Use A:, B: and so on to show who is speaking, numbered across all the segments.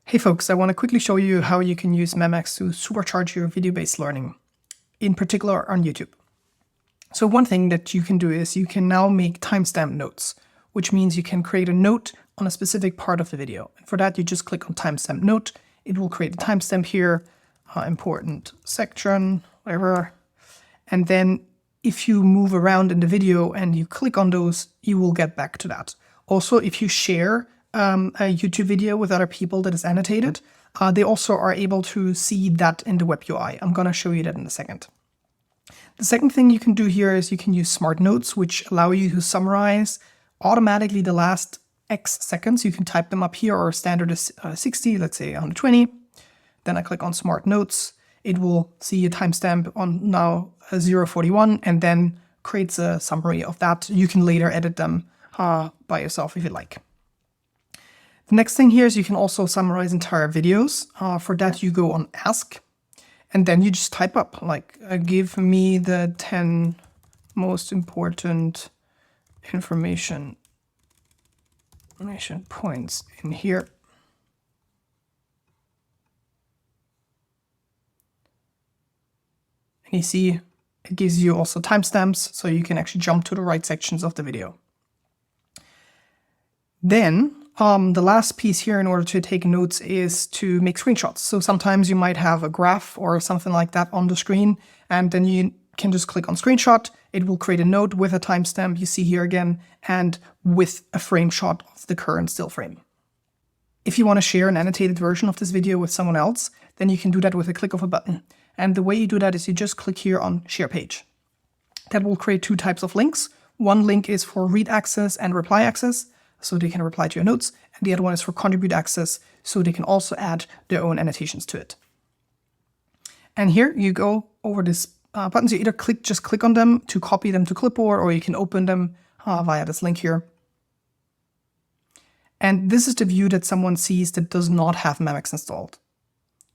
A: Hey folks, I want to quickly show you how you can use Memex to supercharge your video-based learning, in particular on YouTube. So one thing that you can do is you can now make timestamp notes, which means you can create a note on a specific part of the video. And for that, you just click on timestamp note. It will create a timestamp here, important section, whatever. And then if you move around in the video and you click on those, you will get back to that. Also, if you share a YouTube video with other people that is annotated, they also are able to see that in the web UI. I'm going to show you that in a second. The second thing you can do here is you can use smart notes, which allow you to summarize automatically the last X seconds. You can type them up here, or standard is 60, let's say 120. Then I click on smart notes. It will see a timestamp on now 0:41 and then creates a summary of that. You can later edit them by yourself if you like. The next thing here is you can also summarize entire videos. For that, you go on Ask, and then you just type up, like, give me the 10 most important information points in here. And you see, it gives you also timestamps, so you can actually jump to the right sections of the video. Then, the last piece here in order to take notes is to make screenshots. So sometimes you might have a graph or something like that on the screen, and then you can just click on screenshot. It will create a note with a timestamp you see here again, and with a frame shot of the current still frame. If you want to share an annotated version of this video with someone else, then you can do that with a click of a button. And the way you do that is you just click here on Share Page. That will create two types of links. One link is for read access and reply access, so they can reply to your notes, and the other one is for contribute access, so they can also add their own annotations to it. And here you go over this buttons. You either just click on them to copy them to clipboard, or you can open them via this link here. And this is the view that someone sees that does not have Memex installed.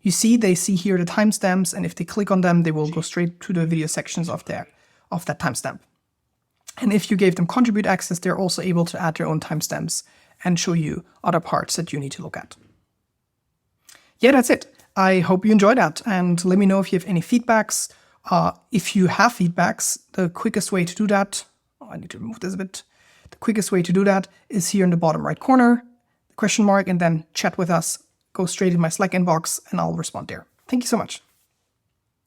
A: You see, they see here the timestamps, and if they click on them, they will go straight to the video sections of that timestamp. And if you gave them contribute access, they're also able to add their own timestamps and show you other parts that you need to look at. Yeah, that's it. I hope you enjoyed that, and let me know if you have any feedbacks. If you have feedbacks, the quickest way to do that, I need to remove this a bit. The quickest way to do that is here in the bottom right corner, the question mark, and then chat with us. Go straight in my Slack inbox and I'll respond there. Thank you so much.